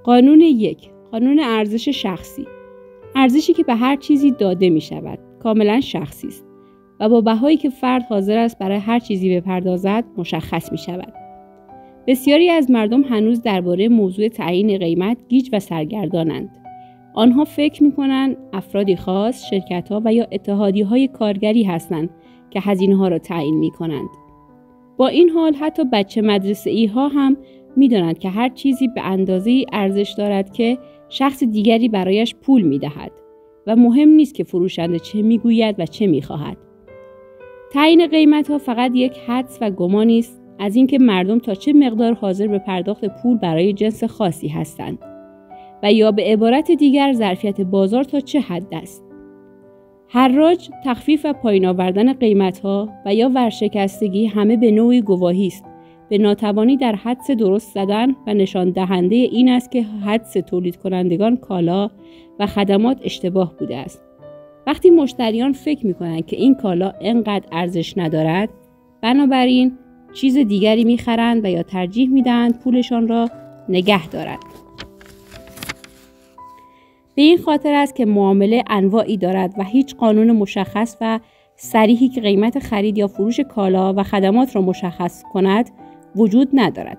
قانون 1. قانون ارزش شخصی. ارزشی که به هر چیزی داده می شود کاملا شخصی است و با بهایی که فرد حاضر است برای هر چیزی بپردازد مشخص می شود. بسیاری از مردم هنوز درباره موضوع تعیین قیمت گیج و سرگردانند. آنها فکر می کنند افرادی خاص، شرکت‌ها و یا اتحادیه‌های کارگری هستند که هزینه‌ها را تعیین می کنند. با این حال حتی بچه مدرسه‌ای ها هم می دانند که هر چیزی به اندازه‌ای ارزش دارد که شخص دیگری برایش پول می دهد و مهم نیست که فروشنده چه می گوید و چه می خواهد. تعیین قیمت ها فقط یک حدس و گمانی است از اینکه مردم تا چه مقدار حاضر به پرداخت پول برای جنس خاصی هستند و یا به عبارت دیگر ظرفیت بازار تا چه حد است. حراج، تخفیف و پایین آوردن قیمت‌ها و یا ورشکستگی همه به نوعی گواهی است به ناتوانی در حدس درست زدن و نشان دهنده این است که حدس تولید کنندگان کالا و خدمات اشتباه بوده است. وقتی مشتریان فکر می‌کنند که این کالا انقدر ارزش ندارد، بنابراین چیز دیگری می‌خرند و یا ترجیح می‌دهند پولشان را نگه دارند. به این خاطر است که معامله انواعی دارد و هیچ قانون مشخص و صریحی که قیمت خرید یا فروش کالا و خدمات را مشخص کند وجود ندارد.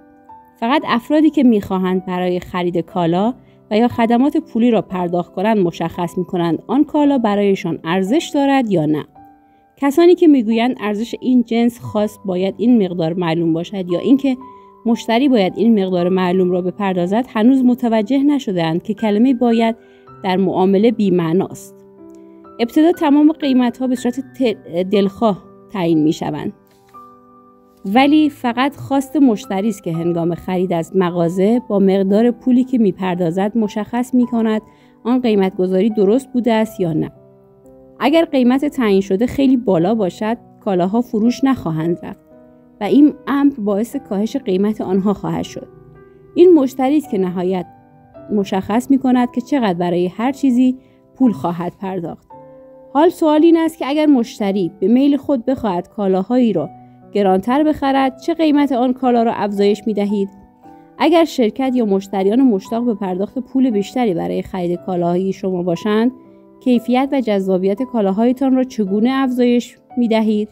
فقط افرادی که می‌خواهند برای خرید کالا و یا خدمات پولی را پرداخت کنند مشخص می‌کنند آن کالا برایشان ارزش دارد یا نه. کسانی که می‌گویند ارزش این جنس خاص باید این مقدار معلوم باشد یا اینکه مشتری باید این مقدار معلوم را بپردازد هنوز متوجه نشده‌اند که کلمه باید در معامله بی‌معناست. ابتدا تمام قیمت‌ها به صورت دلخواه تعیین می‌شوند. ولی فقط خواست مشتری است که هنگام خرید از مغازه با مقدار پولی که می‌پردازد مشخص می‌کند آن قیمت‌گذاری درست بوده است یا نه. اگر قیمت تعیین شده خیلی بالا باشد، کالاها فروش نخواهند رفت و این امر باعث کاهش قیمت آنها خواهد شد. این مشتری است که نهایت مشخص می‌کند که چقدر برای هر چیزی پول خواهد پرداخت. حال سوال این است که اگر مشتری به میل خود بخواهد کالاهایی را گرانتر بخرد، چه قیمت آن کالا را افزایش می‌دهید؟ اگر شرکت یا مشتریان مشتاق به پرداخت پول بیشتری برای خرید کالاهای شما باشند، کیفیت و جذابیت کالاهایتان را چگونه افزایش می‌دهید؟